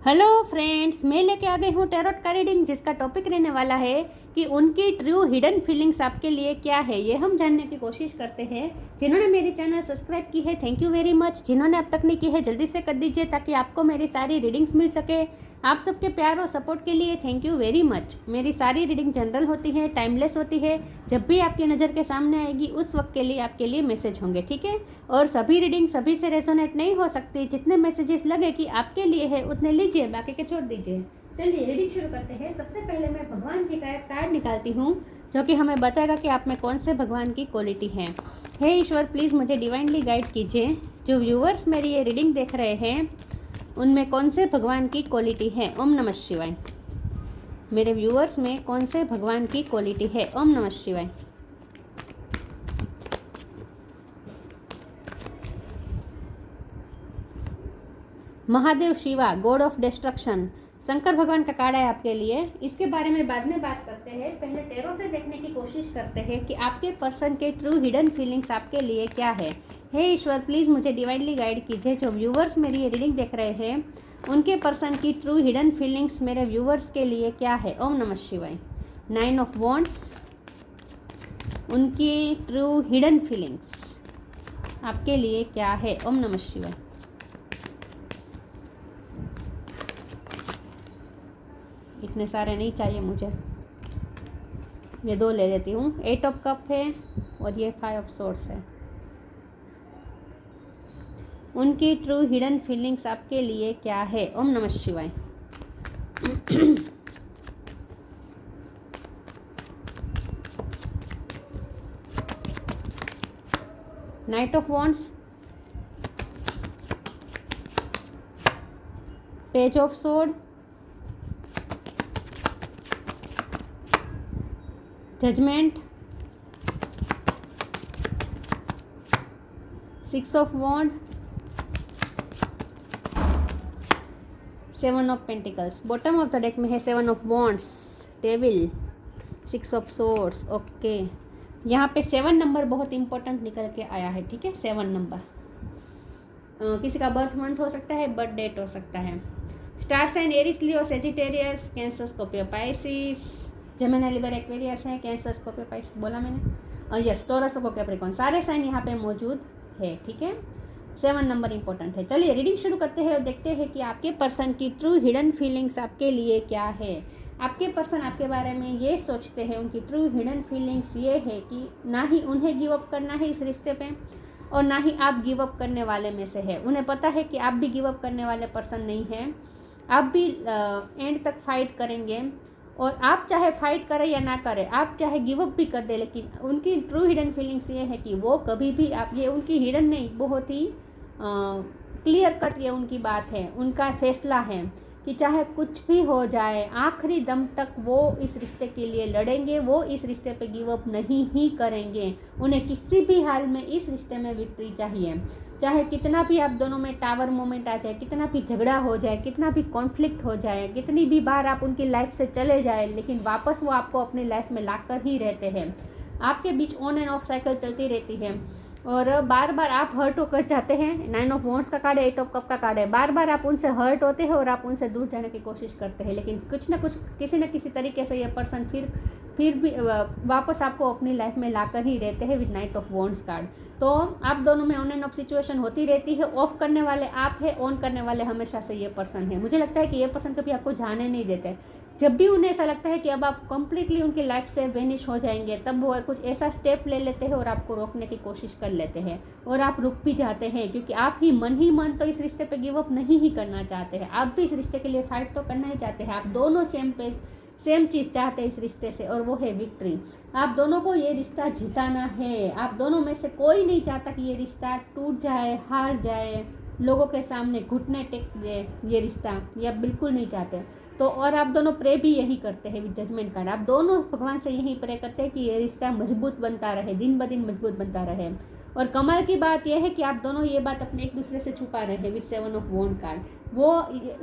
Hello friends, मैं लेके आ गई हूँ टैरोट का रीडिंग, जिसका टॉपिक रहने वाला है कि उनकी ट्रू हिडन फीलिंग्स आपके लिए क्या है। ये हम जानने की कोशिश करते हैं। जिन्होंने मेरी चैनल सब्सक्राइब की है, थैंक यू वेरी मच। जिन्होंने अब तक नहीं की है, जल्दी से कर दीजिए ताकि आपको मेरी सारी रीडिंग्स मिल सके। आप सबके प्यार और सपोर्ट के लिए थैंक यू वेरी मच। मेरी सारी रीडिंग जनरल होती है, टाइमलेस होती है। जब भी आपकी नज़र के सामने आएगी उस वक्त के लिए आपके लिए मैसेज होंगे, ठीक है। और सभी रीडिंग सभी से रेजोनेट नहीं हो सकती। जितने मैसेजेस लगे कि आपके लिए है उतने लीजिए, बाकी के छोड़ दीजिए। चलिए रीडिंग शुरू करते हैं। सबसे पहले मैं भगवान जी का एक कार्ड निकालती हूँ जो कि हमें बताएगा कि आप में कौन से भगवान की क्वालिटी है। हे ईश्वर, प्लीज़ मुझे डिवाइनली गाइड कीजिए। जो व्यूअर्स मेरी ये रीडिंग देख रहे हैं उनमें कौन से भगवान की क्वालिटी है। ओम नमः शिवाय। मेरे व्यूअर्स में कौन से भगवान की क्वालिटी है। ओम नमः शिवाय। Mahadev Shiva, God of destruction, Shankar भगवान का कार्ड है आपके लिए। इसके बारे में बाद में बात करते हैं। पहले टैरो से देखने की कोशिश करते हैं कि आपके पर्सन के ट्रू हिडन फीलिंग्स आपके लिए क्या है। हे ईश्वर, प्लीज़ मुझे डिवाइनली गाइड कीजिए। जो व्यूवर्स मेरी ये रीडिंग देख रहे हैं उनके पर्सन की ट्रू हिडन फीलिंग्स मेरे व्यूवर्स के लिए क्या है। ओम नमः शिवाय। 9 ऑफ वॉन्ड्स, उनकी ट्रू हिडन फीलिंग्स आपके लिए क्या है। ओम नमः शिवाय। इतने सारे नहीं चाहिए मुझे, ये 2 ले लेती हूँ। 8 ऑफ कप है और ये 5 ऑफ सोर्स है। उनकी ट्रू हिडन फीलिंग्स आपके लिए क्या है। ओम नमः शिवाय। Knight of wands, page of sword, judgement, 6 of wand, 7 of pentacles. Bottom of the deck में है 7 of wands, devil, 6 of swords. Okay, यहाँ पे 7 नंबर बहुत इंपॉर्टेंट निकल के आया है, ठीक है। 7 नंबर किसी का बर्थ मंथ हो सकता है, बर्थ डेट हो सकता है। Star sign Aries, Leo, Sagittarius, Cancer, Scorpio, Pisces, Gemini, Libra, Aquarius है। कैंसर, स्कॉर्पियो, पाइसिस बोला मैंने, और यस, टॉरस, कैप्रिकॉर्न, सारे साइन यहाँ पे मौजूद है, ठीक है। 7 नंबर इंपॉर्टेंट है। चलिए रीडिंग शुरू करते हैं और देखते हैं कि आपके पर्सन की ट्रू हिडन फीलिंग्स आपके लिए क्या है। आपके पर्सन आपके बारे में ये सोचते हैं, उनकी ट्रू हिडन फीलिंग्स ये है कि ना ही उन्हें गिव अप करना है इस रिश्ते पे और ना ही आप गिव अप करने वाले में से है। उन्हें पता है कि आप भी गिव अप करने वाले पर्सन नहीं हैं। आप भी एंड तक फाइट करेंगे और आप चाहे फाइट करें या ना करें, आप चाहे गिव अप भी कर दे, लेकिन उनकी ट्रू हिडन फीलिंग्स ये है कि वो कभी भी आप, ये उनकी हिडन नहीं, बहुत ही क्लियर कट ये उनकी बात है, उनका फैसला है कि चाहे कुछ भी हो जाए आखिरी दम तक वो इस रिश्ते के लिए लड़ेंगे। वो इस रिश्ते पे गिव अप नहीं ही करेंगे। उन्हें किसी भी हाल में इस रिश्ते में विक्ट्री चाहिए। चाहे कितना भी आप दोनों में टावर मोमेंट आ जाए, कितना भी झगड़ा हो जाए, कितना भी कॉन्फ्लिक्ट हो जाए, कितनी भी बार आप उनकी लाइफ से चले जाए, लेकिन वापस वो आपको अपनी लाइफ में लाकर ही रहते हैं। आपके बीच ऑन एंड ऑफ साइकिल चलती रहती है और बार बार आप हर्ट होकर जाते हैं। 9 ऑफ वॉन्ड्स का कार्ड है, 8 ऑफ कप का कार्ड है। बार बार आप उनसे हर्ट होते हैं और आप उनसे दूर जाने की कोशिश करते हैं, लेकिन कुछ ना कुछ, किसी न किसी तरीके से ये पर्सन फिर भी वापस आपको अपनी लाइफ में लाकर ही रहते हैं विद 9 ऑफ वॉन्ड्स कार्ड। तो आप दोनों में ऑन एंड ऑफ सिचुएशन होती रहती है। ऑफ करने वाले आप है, ऑन करने वाले हमेशा से ये पर्सन है। मुझे लगता है कि ये पर्सन कभी आपको जाने नहीं देते। जब भी उन्हें ऐसा लगता है कि अब आप कंप्लीटली उनकी लाइफ से वेनिश हो जाएंगे, तब वो कुछ ऐसा स्टेप ले लेते हैं और आपको रोकने की कोशिश कर लेते हैं और आप रुक भी जाते हैं, क्योंकि आप ही मन तो इस रिश्ते पे गिव अप नहीं ही करना चाहते हैं। आप भी इस रिश्ते के लिए फाइट तो करना ही चाहते हैं। आप दोनों सेम चीज़ चाहते हैं इस रिश्ते से, और वो है विक्ट्री। आप दोनों को ये रिश्ता जिताना है। आप दोनों में से कोई नहीं चाहता कि ये रिश्ता टूट जाए, हार जाए, लोगों के सामने घुटने टेक दे ये रिश्ता, ये आप बिल्कुल नहीं चाहते। तो और आप दोनों प्रे भी यही करते हैं विद जजमेंट कार्ड। आप दोनों भगवान से यही प्रे करते हैं कि ये रिश्ता मजबूत बनता रहे, दिन ब दिन मजबूत बनता रहे। और कमाल की बात यह है कि आप दोनों ये बात अपने एक दूसरे से छुपा रहे हैं विद 7 ऑफ वॉन्ड कार्ड।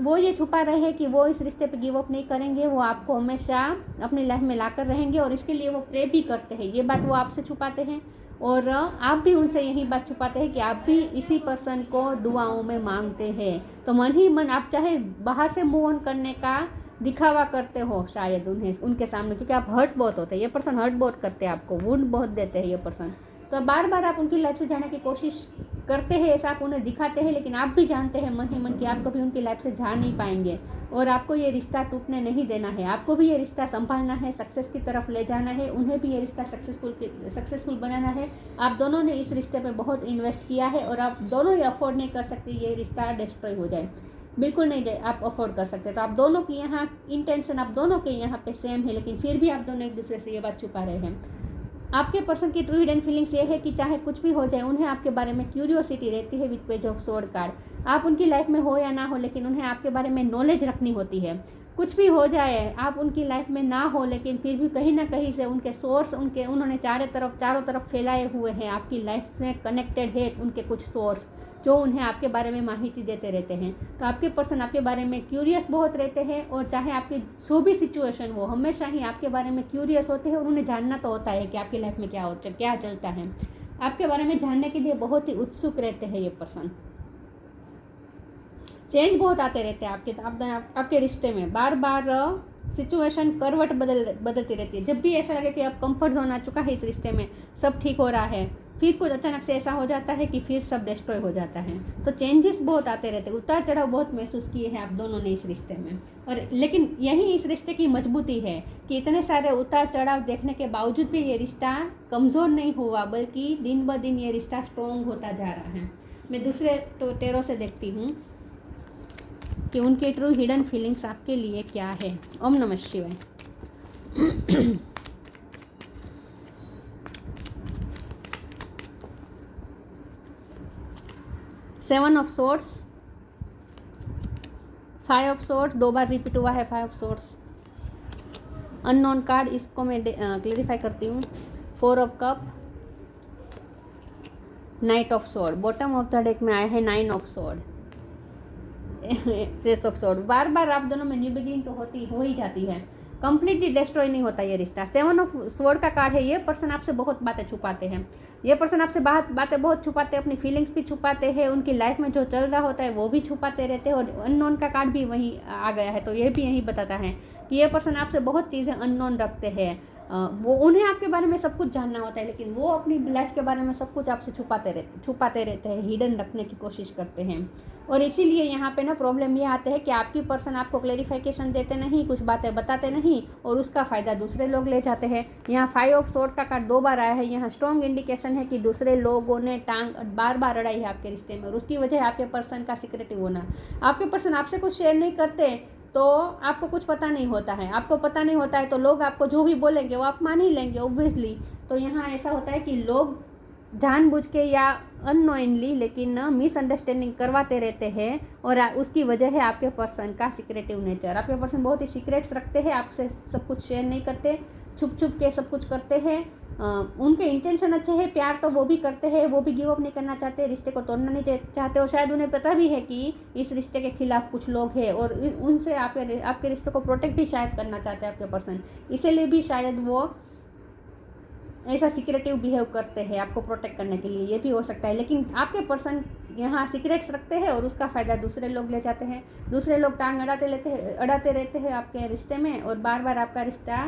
वो ये छुपा रहे हैं कि वो इस रिश्ते पे गिव अप नहीं करेंगे, वो आपको हमेशा अपनी लाइफ में लाकर रहेंगे और इसके लिए वो प्रे भी करते हैं। ये बात वो आपसे छुपाते हैं और आप भी उनसे यही बात छुपाते हैं कि आप भी इसी पर्सन को दुआओं में मांगते हैं। तो मन ही मन आप चाहे बाहर से मूव ऑन करने का दिखावा करते हो शायद उन्हें उनके सामने, क्योंकि आप हर्ट बहुत होते हैं, ये पर्सन हर्ट बहुत करते हैं आपको, वुंड बहुत देते हैं ये पर्सन। तो बार बार आप उनकी लाइफ से जाने की कोशिश करते हैं, ऐसा आप उन्हें दिखाते हैं, लेकिन आप भी जानते हैं मन ही मन कि आप कभी उनकी लाइफ से जा नहीं पाएंगे और आपको ये रिश्ता टूटने नहीं देना है। आपको भी ये रिश्ता संभालना है, सक्सेस की तरफ ले जाना है, उन्हें भी ये रिश्ता सक्सेसफुल बनाना है। आप दोनों ने इस रिश्ते में बहुत इन्वेस्ट किया है और आप दोनों ही अफोर्ड नहीं कर सकते ये रिश्ता डिस्ट्रॉय हो जाए, बिल्कुल नहीं आप अफोर्ड कर सकते। तो आप दोनों की यहाँ इंटेंशन आप दोनों के यहाँ पे सेम है, लेकिन फिर भी आप दोनों एक दूसरे से ये बात छुपा रहे हैं। आपके पर्सन की ट्रू हिडन फीलिंग्स ये है कि चाहे कुछ भी हो जाए, उन्हें आपके बारे में क्यूरियोसिटी रहती है। With page of sword card, आप उनकी लाइफ में हो या ना हो, लेकिन उन्हें आपके बारे में नॉलेज रखनी होती है। कुछ भी हो जाए, आप उनकी लाइफ में ना हो, लेकिन फिर भी कहीं ना कहीं से उनके सोर्स उन्होंने चारों तरफ फैलाए हुए हैं। आपकी लाइफ में कनेक्टेड है उनके कुछ सोर्स जो उन्हें आपके बारे में माहिती देते रहते हैं। तो आपके पर्सन आपके बारे में क्यूरियस बहुत रहते हैं और चाहे आपकी जो भी सिचुएशन हो, हमेशा ही आपके बारे में क्यूरियस होते हैं और उन्हें जानना तो होता है कि आपकी लाइफ में क्या चलता है। आपके बारे में जानने के लिए बहुत ही उत्सुक रहते हैं ये पर्सन। चेंज बहुत आते रहते हैं आपके रिश्ते में, बार बार सिचुएशन करवट बदलती रहती है। जब भी ऐसा लगे कि अब कंफर्ट जोन आ चुका है इस रिश्ते में, सब ठीक हो रहा है, फिर कुछ अचानक से ऐसा हो जाता है कि फिर सब डिस्ट्रॉय हो जाता है। तो चेंजेस बहुत आते रहते हैं, उतार चढ़ाव बहुत महसूस किए हैं आप दोनों ने इस रिश्ते में। और लेकिन यही इस रिश्ते की मजबूती है कि इतने सारे उतार चढ़ाव देखने के बावजूद भी ये रिश्ता कमज़ोर नहीं हुआ, बल्कि दिन ब दिन ये रिश्ता स्ट्रॉन्ग होता जा रहा है। मैं दूसरे टेरो से देखती हूँ कि उनके ट्रू हिडन फीलिंग्स आपके लिए क्या है। ओम नमः शिवाय। Seven of swords, five of swords, 2 bar repeat हुआ है 5 ऑफ सोर्ड्स। अननोन कार्ड, इसको मैं क्लैरिफाई करती हूँ। 4 of cup, night of sword. Bottom of the deck में आया है 9 ऑफ सोर्ड, 6 ऑफ सोर्ड। बार बार आप दोनों में न्यू बिगिनिंग तो हो ही जाती है, कंप्लीटली डिस्ट्रॉय नहीं होता ये रिश्ता। 7 ऑफ सोर्ड का कार्ड है। ये पर्सन आपसे बहुत बातें छुपाते हैं, ये पर्सन आपसे बातें बहुत छुपाते हैं, अपनी फीलिंग्स भी छुपाते हैं, उनकी लाइफ में जो चल रहा होता है वो भी छुपाते रहते हैं। और अननोन का कार्ड भी वहीं आ गया है, तो ये भी यही बताता है कि ये पर्सन आपसे बहुत चीज़ें अननोन रखते हैं। वो उन्हें आपके बारे में सब कुछ जानना होता है, लेकिन वो अपनी लाइफ के बारे में सब कुछ आपसे छुपाते रहते हैं, हिडन रखने की कोशिश करते हैं। और इसीलिए यहाँ पे ना प्रॉब्लम ये आते हैं कि आपकी पर्सन आपको क्लैरिफिकेशन देते नहीं, कुछ बातें बताते नहीं और उसका फ़ायदा दूसरे लोग ले जाते हैं। यहाँ 5 ऑफ सोर्ड का कार्ड 2 बार आया है। यहाँ स्ट्रॉन्ग इंडिकेशन है कि दूसरे लोगों ने टांग बार बार अड़ाई है आपके रिश्ते में, और उसकी वजह आपके पर्सन का सिक्रेटिव होना। आपके पर्सन आपसे कुछ शेयर नहीं करते तो आपको कुछ पता नहीं होता है, आपको पता नहीं होता है तो लोग आपको जो भी बोलेंगे वो आप मान ही लेंगे ऑब्वियसली। तो यहाँ ऐसा होता है कि लोग जानबूझ के या अननोइंगली लेकिन मिसअंडरस्टैंडिंग करवाते रहते हैं, और उसकी वजह है आपके पर्सन का सिक्रेटिव नेचर। आपके पर्सन बहुत ही सीक्रेट्स रखते हैं, आपसे सब कुछ शेयर नहीं करते, छुप छुप के सब कुछ करते हैं। उनके इंटेंशन अच्छे हैं, प्यार तो वो भी करते हैं, वो भी गिव अप नहीं करना चाहते, रिश्ते को तोड़ना नहीं चाहते, और शायद उन्हें पता भी है कि इस रिश्ते के खिलाफ कुछ लोग हैं और उनसे आपके रिश्ते को प्रोटेक्ट भी शायद करना चाहते हैं आपके पर्सन, इसीलिए भी शायद वो ऐसा सिक्रेटिव बिहेव करते हैं आपको प्रोटेक्ट करने के लिए, ये भी हो सकता है। लेकिन आपके पर्सन यहाँ सीक्रेट्स रखते हैं और उसका फ़ायदा दूसरे लोग ले जाते हैं, दूसरे लोग टांग अड़ाते रहते हैं आपके रिश्ते में, और बार बार आपका रिश्ता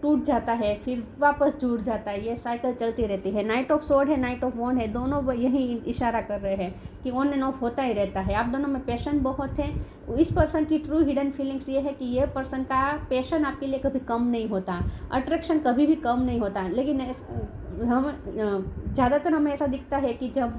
टूट जाता है, फिर वापस जुड़ जाता है, ये साइकिल चलती रहती है। नाइट ऑफ सोर्ड है, नाइट ऑफ वॉन्ड है, दोनों यही इशारा कर रहे हैं कि ऑन एंड ऑफ होता ही रहता है। आप दोनों में पैशन बहुत है। इस पर्सन की ट्रू हिडन फीलिंग्स ये है कि ये पर्सन का पैशन आपके लिए कभी कम नहीं होता, अट्रैक्शन कभी भी कम नहीं होता। लेकिन हम ज़्यादातर हमें ऐसा दिखता है कि जब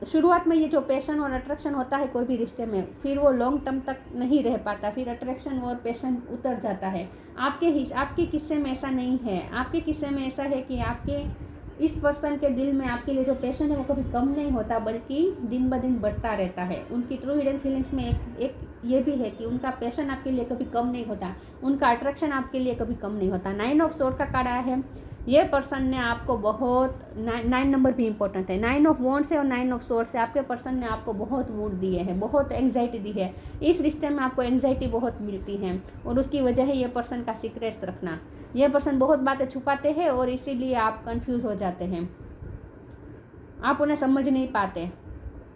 शुरुआत में ये जो पैशन और अट्रैक्शन होता है कोई भी रिश्ते में, फिर वो लॉन्ग टर्म तक नहीं रह पाता, फिर अट्रैक्शन और पैशन उतर जाता है। आपके किस्से में ऐसा नहीं है। आपके किस्से में ऐसा है कि आपके इस पर्सन के दिल में आपके लिए जो पैशन है वो कभी कम नहीं होता, बल्कि दिन ब दिन बढ़ता रहता है। उनकी ट्रू हिडन फीलिंग्स में एक ये भी है कि उनका पैशन आपके लिए कभी कम नहीं होता, उनका अट्रैक्शन आपके लिए कभी कम नहीं होता। 9 ऑफ सोर्ड का कार्ड आया है। ये पर्सन ने आपको बहुत 9 नंबर भी इम्पोर्टेंट है, 9 ऑफ वॉन्ड्स से और 9 ऑफ सोर्ड्स से आपके पर्सन ने आपको बहुत वोट दिए हैं, बहुत एंग्जाइटी दी है। इस रिश्ते में आपको एंग्जाइटी बहुत मिलती है और उसकी वजह है ये पर्सन का सीक्रेट्स रखना। यह पर्सन बहुत बातें छुपाते हैं और इसीलिए आप कंफ्यूज हो जाते हैं, आप उन्हें समझ नहीं पाते,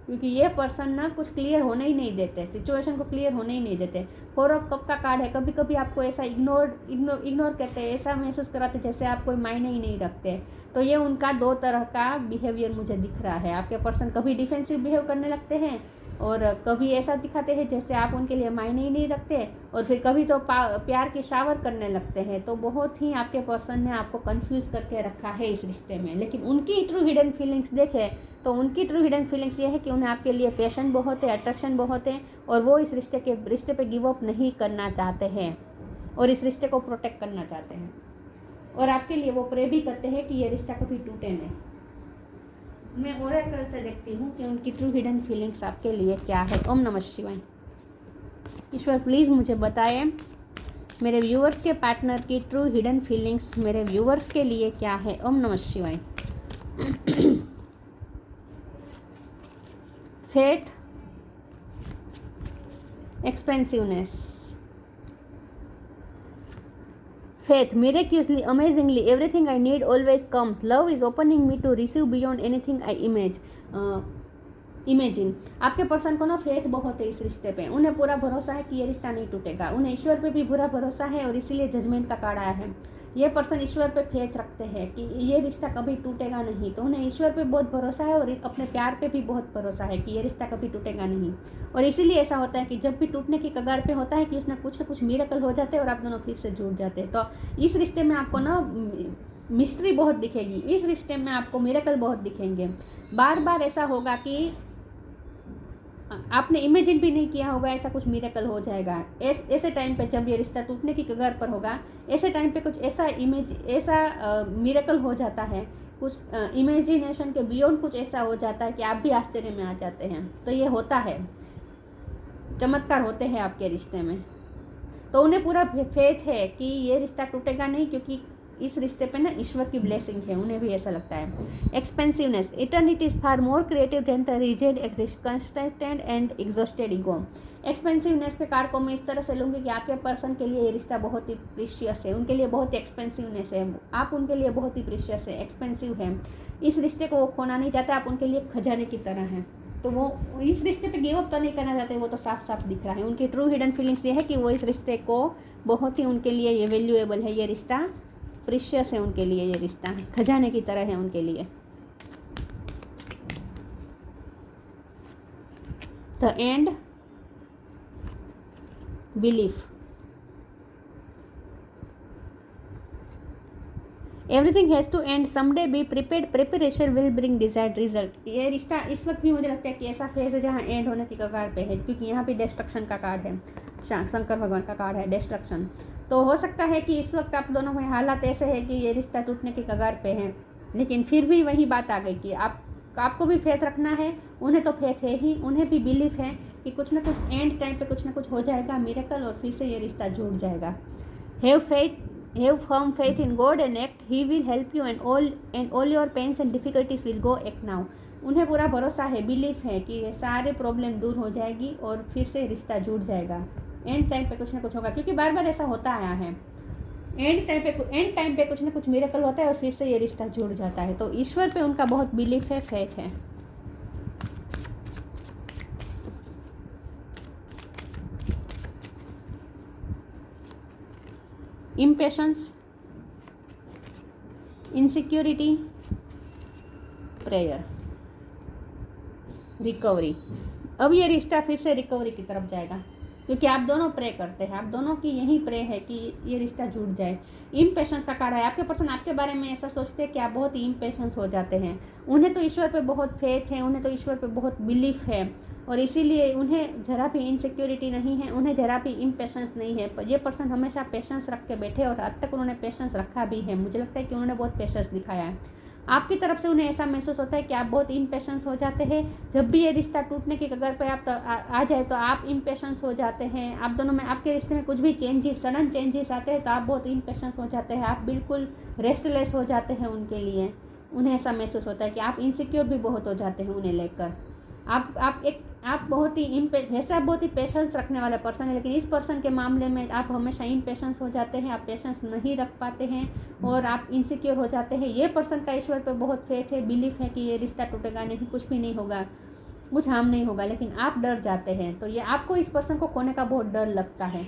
क्योंकि ये पर्सन ना कुछ क्लियर होने ही नहीं देते, सिचुएशन को क्लियर होने ही नहीं देते। 4 ऑफ कप का कार्ड है, कभी कभी आपको ऐसा इग्नोर करते हैं, ऐसा महसूस कराते जैसे आप कोई मायने ही नहीं रखते। तो ये उनका 2 तरह का बिहेवियर मुझे दिख रहा है। आपके पर्सन कभी डिफेंसिव बिहेव करने लगते हैं और कभी ऐसा दिखाते हैं जैसे आप उनके लिए मायने ही नहीं रखते, और फिर कभी तो प्यार की शावर करने लगते हैं। तो बहुत ही आपके पर्सन ने आपको कंफ्यूज करके रखा है इस रिश्ते में। लेकिन उनकी ट्रू हिडन फीलिंग्स देखें तो उनकी ट्रू हिडन फीलिंग्स ये है कि उन्हें आपके लिए पैशन बहुत है, अट्रैक्शन बहुत है, और वो इस रिश्ते पे गिव अप नहीं करना चाहते हैं और इस रिश्ते को प्रोटेक्ट करना चाहते हैं, और आपके लिए वो प्रे भी करते हैं कि ये रिश्ता कभी टूटे नहीं। मैं ओरेकल से देखती हूँ कि उनकी ट्रू हिडन फीलिंग्स आपके लिए क्या है। ओम नमः शिवाय। ईश्वर प्लीज़ मुझे बताएं मेरे व्यूअर्स के पार्टनर की ट्रू हिडन फीलिंग्स मेरे व्यूअर्स के लिए क्या है। ओम नमः शिवाय। Faith, expansiveness, faith, miraculously, amazingly, everything I need always comes. Love is opening me to receive beyond anything I imagine. आपके पर्सन को ना फेथ बहुत है इस रिश्ते पे, उन्हें पूरा भरोसा है कि ये रिश्ता नहीं टूटेगा। उन्हें ईश्वर पे भी पूरा भरोसा है और इसीलिए जजमेंट का कार्ड आया है। ये पर्सन ईश्वर पे फेथ रखते हैं कि ये रिश्ता कभी टूटेगा नहीं। तो उन्हें ईश्वर पे बहुत भरोसा है और अपने प्यार पे भी बहुत भरोसा है कि ये रिश्ता कभी टूटेगा नहीं। और इसीलिए ऐसा होता है कि जब भी टूटने की कगार पे होता है कि उसने कुछ ना कुछ मिरेकल हो जाते हैं और आप दोनों फिर से जुड़ जाते हैं। तो इस रिश्ते में आपको ना मिस्ट्री बहुत दिखेगी, इस रिश्ते में आपको मिरेकल बहुत दिखेंगे। बार बार ऐसा होगा कि आपने इमेजिन भी नहीं किया होगा ऐसा कुछ मिरेकल हो जाएगा। ऐसे टाइम पे जब ये रिश्ता टूटने की कगार पर होगा, ऐसे टाइम पे कुछ ऐसा मिरेकल हो जाता है, कुछ इमेजिनेशन के बियॉन्ड कुछ ऐसा हो जाता है कि आप भी आश्चर्य में आ जाते हैं। तो ये होता है, चमत्कार होते हैं आपके रिश्ते में। तो उन्हें पूरा फेथ है कि ये रिश्ता टूटेगा नहीं, क्योंकि इस रिश्ते पे ना ईश्वर की ब्लेसिंग है, उन्हें भी ऐसा लगता है। Expansiveness, eternity is far more creative than the rigid constant and exhausted ego. Expansiveness के कार्ड को मैं इस तरह से लूँगी कि आपके पर्सन के लिए ये रिश्ता बहुत ही प्रीशियस है, उनके लिए बहुत ही एक्सपेंसिवनेस है, आप उनके लिए बहुत ही प्रीशियस है, एक्सपेंसिव है। इस रिश्ते को वो खोना नहीं चाहते, आप उनके लिए खजाने की तरह हैं। तो वो इस रिश्ते पे गिव अप तो नहीं करना चाहते, वो तो साफ साफ दिख रहा है। उनकी ट्रू हिडन फीलिंग्स ये है कि वो इस रिश्ते को बहुत ही उनके लिए ये वैल्यूएबल है, ये रिश्ता प्रीशियस है उनके लिए, ये रिश्ता खजाने की तरह है उनके लिए। The end, belief, everything has to end someday, be prepared, preparation will bring desired result. ये रिश्ता इस वक्त भी मुझे लगता है कि ऐसा फेज है जहाँ एंड होने की कगार पे है, क्योंकि यहाँ पे डिस्ट्रक्शन का कार्ड है, शंकर भगवान का कार्ड है डिस्ट्रक्शन। तो हो सकता है कि इस वक्त आप दोनों में हालात ऐसे है कि ये रिश्ता टूटने की कगार पे है, लेकिन फिर भी वही बात आ गई कि आपको भी फेथ रखना है, उन्हें तो फेथ है ही, उन्हें भी बिलीफ है कि कुछ ना कुछ एंड टाइम पे कुछ ना कुछ हो जाएगा मिरेकल, और फिर से ये रिश्ता जुड़ जाएगा। Have faith, have firm faith in God and act. He will help you and all your pains and difficulties will go act now. उन्हें पूरा भरोसा है, बिलीफ है कि ये सारे प्रॉब्लम दूर हो जाएगी और फिर से रिश्ता जुड़ जाएगा। एंड टाइम पे कुछ ना कुछ होगा, क्योंकि बार बार ऐसा होता आया है। एंड टाइम पे कुछ ना कुछ मिरेकल होता है और फिर से ये रिश्ता जुड़ जाता है। तो ईश्वर पे उनका बहुत बिलीफ है, फेथ है। Impatience, insecurity, prayer, recovery. अब ये रिश्ता फिर से रिकवरी की तरफ जाएगा, क्योंकि आप दोनों प्रे करते हैं, आप दोनों की यही प्रे है कि ये रिश्ता जुड़ जाए। इम्पेशंस का कार्ड है, आपके पर्सन आपके बारे में ऐसा सोचते हैं कि आप बहुत ही इम्पेशंस हो जाते हैं। उन्हें तो ईश्वर पे बहुत फेथ है, उन्हें तो ईश्वर पे बहुत बिलीफ है, और इसीलिए उन्हें जरा भी इनसिक्योरिटी नहीं है, उन्हें जरा भी इम्पेशंस नहीं है। ये पर्सन हमेशा पेशेंस रख के बैठे, और आज तक उन्होंने पेशेंस रखा भी है। मुझे लगता है कि उन्होंने बहुत पेशेंस दिखाया है। आपकी तरफ से उन्हें ऐसा महसूस होता है कि आप बहुत इम्पेशेंस हो जाते हैं। जब भी ये रिश्ता टूटने की कगार पे आप आ जाए तो आप इम्पेशेंस हो जाते हैं। आप दोनों में, आपके रिश्ते में कुछ भी चेंजेस, सडन चेंजेस आते हैं तो आप बहुत इम्पेशेंस हो जाते हैं। आप बिल्कुल रेस्टलेस हो जाते हैं उनके लिए। उन्हें ऐसा महसूस होता है कि आप इनसिक्योर भी बहुत हो जाते हैं उन्हें लेकर। आप बहुत ही वैसे आप बहुत ही पेशेंस रखने वाले पर्सन है, लेकिन इस पर्सन के मामले में आप हमेशा इम्पेशेंस हो जाते हैं। आप पेशेंस नहीं रख पाते हैं और आप इनसिक्योर हो जाते हैं। ये पर्सन का ईश्वर पे बहुत फेथ है, बिलीफ है कि ये रिश्ता टूटेगा नहीं, कुछ भी नहीं होगा, कुछ हार्म नहीं होगा, लेकिन आप डर जाते हैं। तो ये आपको इस पर्सन को खोने का बहुत डर लगता है।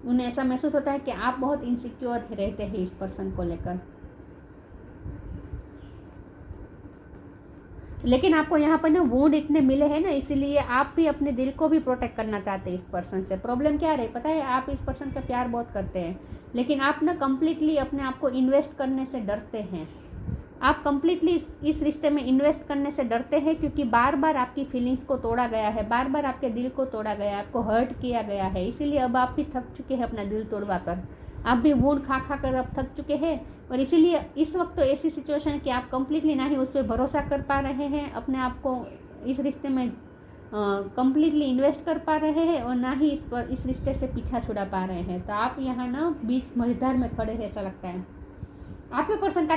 उन्हें ऐसा महसूस होता है कि आप बहुत इनसिक्योर रहते हैं इस पर्सन को लेकर। लेकिन आपको यहाँ पर ना वुंड इतने मिले हैं ना, इसीलिए आप भी अपने दिल को भी प्रोटेक्ट करना चाहते हैं इस पर्सन से। प्रॉब्लम क्या रही पता है, आप इस पर्सन का प्यार बहुत करते हैं, लेकिन आप ना कम्प्लीटली अपने आप को इन्वेस्ट करने से डरते हैं। आप कम्प्लीटली इस रिश्ते में इन्वेस्ट करने से डरते हैं, क्योंकि बार बार आपकी फीलिंग्स को तोड़ा गया है, बार बार आपके दिल को तोड़ा गया है, आपको हर्ट किया गया है। इसीलिए अब आप भी थक चुके हैं अपना दिल तोड़वा कर। आप भी वुंड खा खा कर अब थक चुके हैं, और इसीलिए इस वक्त तो ऐसी सिचुएशन है कि आप कम्प्लीटली ना ही उस पर भरोसा कर पा रहे हैं, अपने आप को इस रिश्ते में कम्प्लीटली इन्वेस्ट कर पा रहे हैं, और ना ही इस रिश्ते से पीछा छुड़ा पा रहे हैं। तो आप यहाँ ना बीच मझधार में खड़े हैं ऐसा लगता है। आपके पर्सन का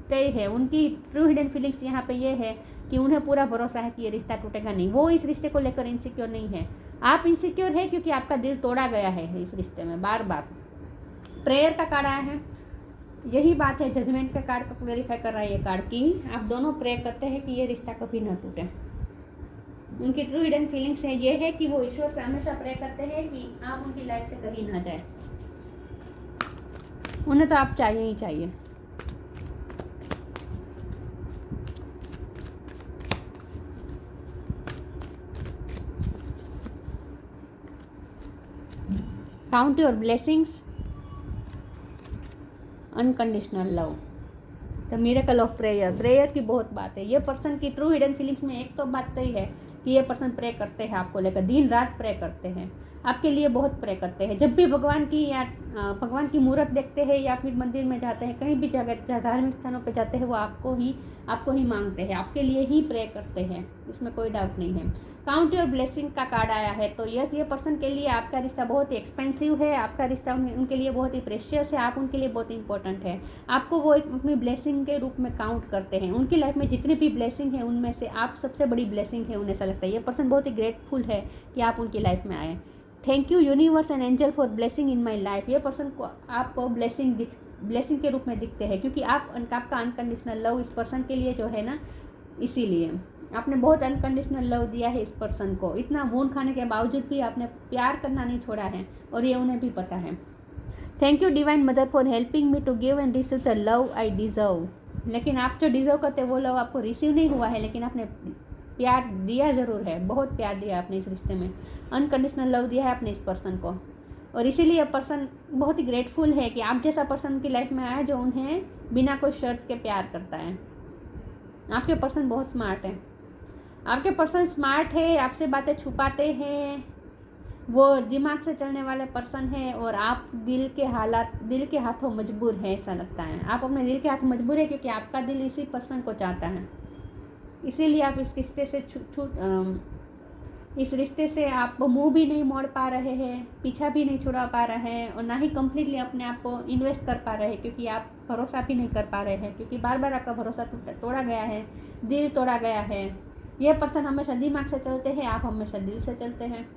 तय है, उनकी ट्रू हिडन फीलिंग्स यहाँ पे ये है कि उन्हें पूरा भरोसा है कि ये रिश्ता टूटेगा नहीं। वो इस रिश्ते को लेकर इनसिक्योर नहीं है। आप इनसिक्योर है क्योंकि आपका दिल तोड़ा गया है इस रिश्ते में बार बार। प्रेयर का कार्ड आया है, यही बात है, जजमेंट का कार्ड को क्लेरिफाई कर रहा है ये कार्ड की आप दोनों प्रे करते हैं कि ये रिश्ता कभी ना टूटे। उनकी ट्रू हिडन फीलिंग्स है ये है कि वो ईश्वर से हमेशा प्रे करते हैं कि आप उनकी लाइफ से कहीं ना जाए। उन्हें तो आप चाहिए ही चाहिए। Count your blessings, unconditional love, the miracle of prayer. Prayer की बहुत बात है। ये पर्सन की ट्रू हिडन फीलिंग्स में एक तो बात तय है कि ये पर्सन प्रे करते हैं आपको लेकर, दिन रात प्रे करते हैं, आपके लिए बहुत प्रे करते हैं। जब भी भगवान की मूर्त देखते हैं या फिर मंदिर में जाते हैं, कहीं भी जगह धार्मिक स्थानों पे जाते हैं, वो आपको ही मांगते हैं, आपके लिए ही प्रे करते हैं, इसमें कोई डाउट नहीं है। काउंट योर ब्लेसिंग का कार्ड आया है, तो यस, ये पर्सन के लिए आपका रिश्ता बहुत ही एक्सपेंसिव है, आपका रिश्ता उनके लिए बहुत ही प्रेशियस है, आप उनके लिए बहुत इंपॉर्टेंट है। आपको वो अपनी ब्लेसिंग के रूप में काउंट करते हैं। उनकी लाइफ में जितनी भी ब्लेसिंग है उनमें से आप सबसे बड़ी ब्लेसिंग है, उन्हें ऐसा लगता है। ये पर्सन बहुत ही ग्रेटफुल है कि आप उनकी लाइफ में आए। Thank you universe and angel for blessing in my life. ये पर्सन को आपको ब्लेसिंग के रूप में दिखते हैं, क्योंकि आपका अनकंडीशनल लव इस पर्सन के लिए जो है ना, इसीलिए आपने बहुत अनकंडीशनल लव दिया है इस पर्सन को। इतना वुंड खाने के बावजूद भी आपने प्यार करना नहीं छोड़ा है, और ये उन्हें भी पता है। Thank you divine mother for helping me to give and receive the love I deserve. लेकिन आप जो डिजर्व करते वो लव आपको रिसीव नहीं हुआ है, लेकिन आपने प्यार दिया ज़रूर है, बहुत प्यार दिया आपने इस रिश्ते में, अनकंडीशनल लव दिया है आपने इस पर्सन को। और इसीलिए पर्सन बहुत ही ग्रेटफुल है कि आप जैसा पर्सन की लाइफ में आया जो उन्हें बिना कोई शर्त के प्यार करता है। आपके पर्सन बहुत स्मार्ट है, आपके पर्सन स्मार्ट है, आपसे बातें छुपाते हैं, वो दिमाग से चलने वाले पर्सन है, और आप दिल के हाथों मजबूर है ऐसा लगता है। आप अपने दिल के हाथ मजबूर है क्योंकि आपका दिल इसी पर्सन को चाहता है। इसीलिए आप इस रिश्ते से आप मुंह भी नहीं मोड़ पा रहे हैं, पीछा भी नहीं छुड़ा पा रहे हैं, और ना ही कम्प्लीटली अपने आप को इन्वेस्ट कर पा रहे हैं, क्योंकि आप भरोसा भी नहीं कर पा रहे हैं, क्योंकि बार बार आपका भरोसा तोड़ा गया है, दिल तोड़ा गया है। ये पर्सन हमेशा दिमाग से चलते हैं, आप हमेशा दिल से चलते हैं।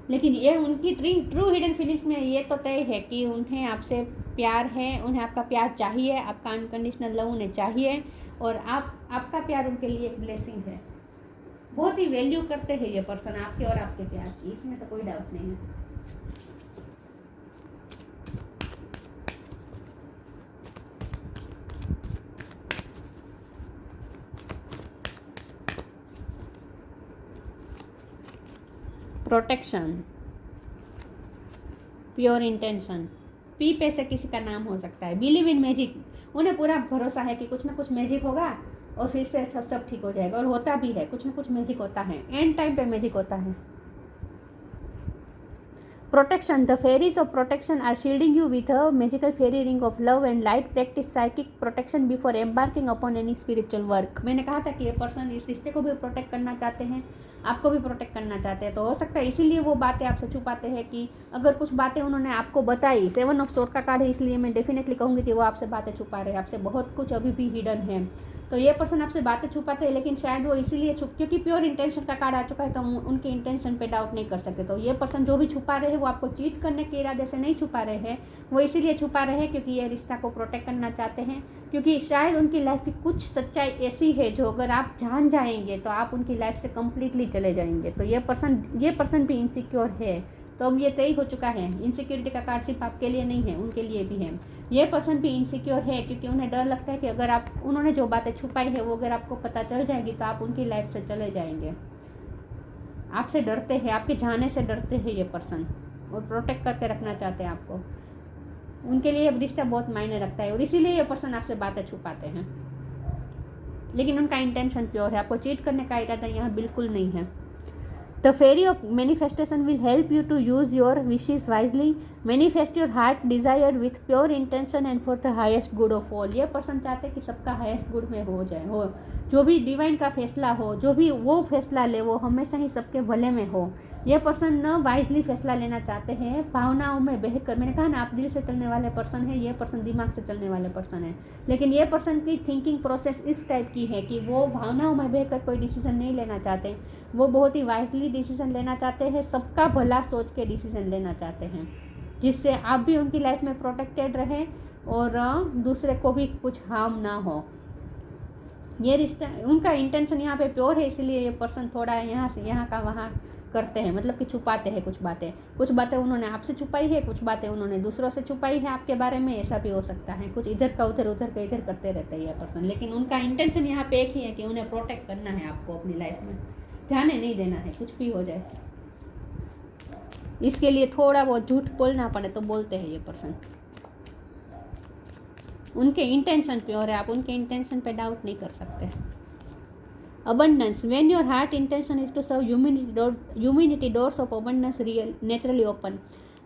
लेकिन ये उनकी ट्रू हिडन फीलिंग्स में ये तो तय है कि उन्हें आपसे प्यार है, उन्हें आपका प्यार चाहिए, आपका अनकंडीशनल लव उन्हें चाहिए, और आपका प्यार उनके लिए एक ब्लेसिंग है। बहुत ही वैल्यू करते हैं ये पर्सन आपके और आपके प्यार की, इसमें तो कोई डाउट नहीं है। प्रोटेक्शन, प्योर इंटेंशन, पी पे से किसी का नाम हो सकता है। बिलीव इन मैजिक, उन्हें पूरा भरोसा है कि कुछ ना कुछ मैजिक होगा और फिर से सब ठीक हो जाएगा, और होता भी है, कुछ ना कुछ मैजिक होता है, एंड टाइम पे मैजिक होता है। Protection. The fairies of protection are shielding you with a magical fairy ring of love and light. Practice psychic protection before embarking upon any spiritual work. मैंने कहा था कि ये पर्सन इस रिश्ते को भी प्रोटेक्ट करना चाहते हैं, आपको भी प्रोटेक्ट करना चाहते हैं, तो हो सकता है इसीलिए वो बातें आपसे छुपाते हैं कि अगर कुछ बातें उन्होंने आपको बताई, 7 ऑफ सोर्ड का कार्ड है, इसलिए मैं डेफिनेटली कहूँगी कि वो आपसे बातें छुपा रहे हैं, आपसे बहुत कुछ अभी भी हिडन है। तो ये पर्सन आपसे बातें छुपाते हैं, लेकिन शायद वो इसीलिए क्योंकि प्योर इंटेंशन का कार्ड आ चुका है तो उनके इंटेंशन पे डाउट नहीं कर सकते। तो ये पर्सन जो भी छुपा रहे हैं वो आपको चीट करने के इरादे से नहीं छुपा रहे हैं, वो इसीलिए छुपा रहे हैं क्योंकि ये रिश्ता को प्रोटेक्ट करना चाहते हैं, क्योंकि शायद उनकी लाइफ की कुछ सच्चाई ऐसी है जो अगर आप जान जाएंगे तो आप उनकी लाइफ से कम्प्लीटली चले जाएंगे। तो ये पर्सन भी इनसिक्योर है, तो अब ये तय हो चुका है। इनसिक्योरिटी का कार्ड सिर्फ आपके लिए नहीं है, उनके लिए भी है। ये पर्सन भी इनसिक्योर है क्योंकि उन्हें डर लगता है कि अगर आप उन्होंने जो बातें छुपाई है वो अगर आपको पता चल जाएगी तो आप उनकी लाइफ से चले जाएंगे। आपसे डरते हैं, आपके जाने से डरते हैं ये पर्सन, और प्रोटेक्ट करके रखना चाहते हैं आपको। उनके लिए रिश्ता बहुत मायने रखता है और इसीलिए ये पर्सन आपसे बातें छुपाते हैं, लेकिन उनका इंटेंशन प्योर है, आपको चीट करने का इरादा यहाँ बिल्कुल नहीं है। The fairy of manifestation will help you to use your wishes wisely. Manifest your heart desire with pure intention and for the highest good of all. ये पर्सन चाहते हैं कि सबका हाईएस्ट गुड में हो जाए, हो जो भी डिवाइन का फैसला हो, जो भी वो फैसला ले वो हमेशा ही सबके भले में हो। ये पर्सन न वाइजली फैसला लेना चाहते हैं, भावनाओं में बहकर। मैंने कहा ना आप दिल से चलने वाले पर्सन है, ये पर्सन दिमाग से चलने वाले पर्सन है, लेकिन ये पर्सन की थिंकिंग प्रोसेस इस टाइप की है कि वो भावनाओं में बहकर कोई डिसीजन नहीं लेना चाहते, वो बहुत ही वाइजली डिसीजन लेना चाहते हैं, सबका भला सोच के डिसीजन लेना चाहते हैं, जिससे आप भी उनकी लाइफ में प्रोटेक्टेड रहें और दूसरे को भी कुछ हार्म ना हो। ये रिश्ता, उनका इंटेंशन यहाँ पे प्योर है, इसीलिए ये पर्सन थोड़ा यहाँ से यहाँ का वहाँ करते हैं, मतलब कि छुपाते हैं कुछ बातें उन्होंने आपसे छुपाई है, कुछ बातें उन्होंने दूसरों से छुपाई है आपके बारे में, ऐसा भी हो सकता है। कुछ इधर का उधर करते रहते हैं ये पर्सन, लेकिन उनका इंटेंशन यहाँ पे एक ही है कि उन्हें प्रोटेक्ट करना है आपको अपनी लाइफ में, जाने नहीं देना है, कुछ भी हो जाए। इसके लिए थोड़ा बहुत झूठ बोलना पड़े तो बोलते हैं ये पर्सन। उनके इंटेंशन प्योर है, आप उनके इंटेंशन पे डाउट नहीं कर सकते। Abundance. When your heart intention is to serve humanity, doors of abundance naturally open.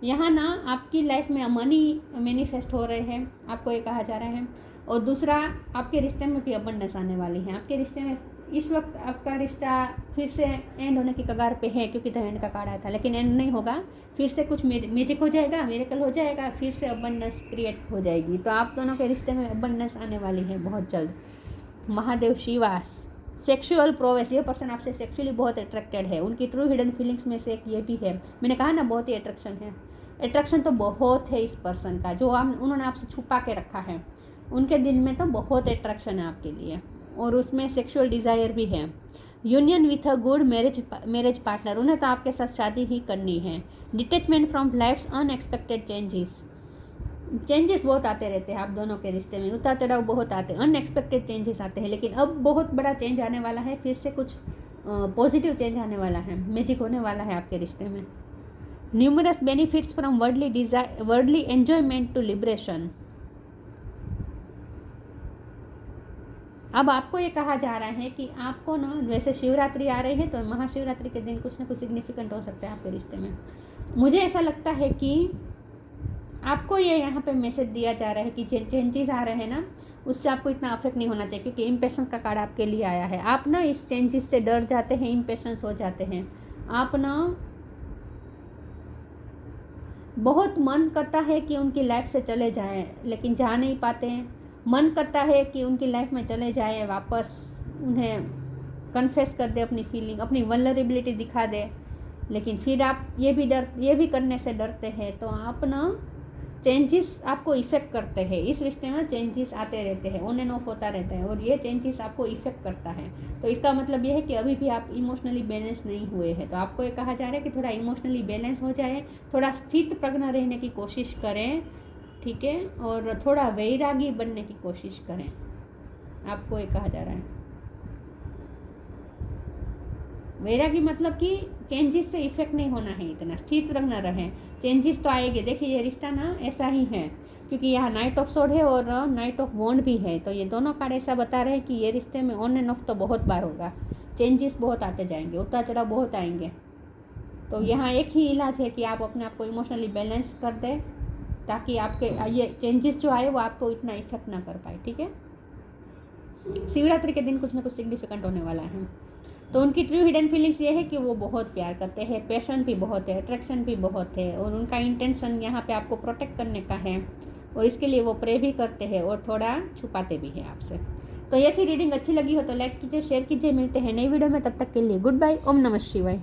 यहाँ ना आपकी लाइफ में मनी मैनिफेस्ट हो रहे हैं, आपको ये कहा जा रहा है। और दूसरा, आपके रिश्ते में भी अबंडेंस आने वाली है। आपके रिश्ते में इस वक्त आपका रिश्ता फिर से एंड होने की कगार पे है, क्योंकि द एंड का कार्ड आया था, लेकिन एंड नहीं होगा, फिर से कुछ मैजिक हो जाएगा, मिरेकल हो जाएगा, फिर से अबंडेंस क्रिएट हो जाएगी। तो आप दोनों के रिश्ते में अबंडेंस आने वाली है बहुत जल्द। महादेव शिवास। सेक्सुअल प्रोवेस, ये पर्सन आपसे सेक्सुअली बहुत अट्रैक्टेड है, उनकी ट्रू हिडन फीलिंग्स में से एक ये भी है। मैंने कहा ना बहुत ही अट्रैक्शन है, अट्रैक्शन तो बहुत है इस पर्सन का, जो उन्होंने आपसे छुपा के रखा है। उनके दिल में तो बहुत अट्रैक्शन है आपके लिए, और उसमें सेक्सुअल डिज़ायर भी है। Union with a good marriage partner, उन्हें तो आपके साथ शादी ही करनी है। Detachment from life's unexpected changes बहुत आते रहते हैं आप दोनों के रिश्ते में, उतार चढ़ाव बहुत आते हैं, अनएक्सपेक्टेड चेंजेस आते हैं, लेकिन अब बहुत बड़ा चेंज आने वाला है, फिर से कुछ पॉजिटिव चेंज आने वाला है, मैजिक होने वाला है आपके रिश्ते में। Numerous benefits from worldly enjoyment to liberation. अब आपको ये कहा जा रहा है कि आपको ना, वैसे शिवरात्रि आ रही है तो महाशिवरात्रि के दिन कुछ ना कुछ सिग्निफिकेंट हो सकता है आपके रिश्ते में। मुझे ऐसा लगता है कि आपको ये यहाँ पे मैसेज दिया जा रहा है कि चेंजेस आ रहे हैं ना, उससे आपको इतना अफेक्ट नहीं होना चाहिए, क्योंकि इम्पेशंस का कार्ड आपके लिए आया है। आप ना इस चेंजेस से डर जाते हैं, इम्पेशंस हो जाते हैं, आप ना बहुत मन करता है कि उनकी लाइफ से चले जाएं, लेकिन जा नहीं पाते हैं। मन करता है कि उनकी लाइफ में चले जाए, वापस उन्हें कन्फेस कर दे अपनी फीलिंग, अपनी वल्नरेबिलिटी दिखा दे, लेकिन फिर आप ये भी करने से डरते हैं। तो आप ना चेंजेस आपको इफ़ेक्ट करते हैं, इस रिश्ते में चेंजेस आते रहते हैं, ऑन एंड ऑफ होता रहता है, और ये चेंजेस आपको इफ़ेक्ट करता है। तो इसका मतलब ये है कि अभी भी आप इमोशनली बैलेंस नहीं हुए हैं। तो आपको ये कहा जा रहा है कि थोड़ा इमोशनली बैलेंस हो जाए, थोड़ा स्थित प्रज्ञ रहने की कोशिश करें, ठीक है, और थोड़ा वैरागी बनने की कोशिश करें, आपको ये कहा जा रहा है। वैरागी मतलब कि चेंजेस से इफेक्ट नहीं होना है, इतना स्थित रखना रहे, चेंजेस तो आएंगे। देखिए ये रिश्ता ना ऐसा ही है, क्योंकि यहाँ नाइट ऑफ सोर्ड है और नाइट ऑफ वॉन्ड भी है, तो ये दोनों कार्ड ऐसा बता रहे हैं कि ये रिश्ते में ऑन एंड ऑफ तो बहुत बार होगा, चेंजेस बहुत आते जाएंगे, उतार चढ़ाव बहुत आएंगे। तो यहाँ एक ही इलाज है कि आप अपने आप को इमोशनली बैलेंस कर दें, ताकि आपके ये चेंजेस जो आए वो आपको इतना इफेक्ट ना कर पाए, ठीक है। शिवरात्रि के दिन कुछ ना कुछ सिग्निफिकेंट होने वाला है। तो उनकी ट्रू हिडन फीलिंग्स ये है कि वो बहुत प्यार करते हैं, पैशन भी बहुत है, अट्रैक्शन भी बहुत है, और उनका इंटेंशन यहाँ पे आपको प्रोटेक्ट करने का है, और इसके लिए वो प्रे भी करते हैं और थोड़ा छुपाते भी हैं आपसे। तो ये थी रीडिंग। अच्छी लगी हो तो लाइक कीजिए, शेयर कीजिए। मिलते हैं नई वीडियो में, तब तक के लिए गुड बाय। ओम नमः शिवाय।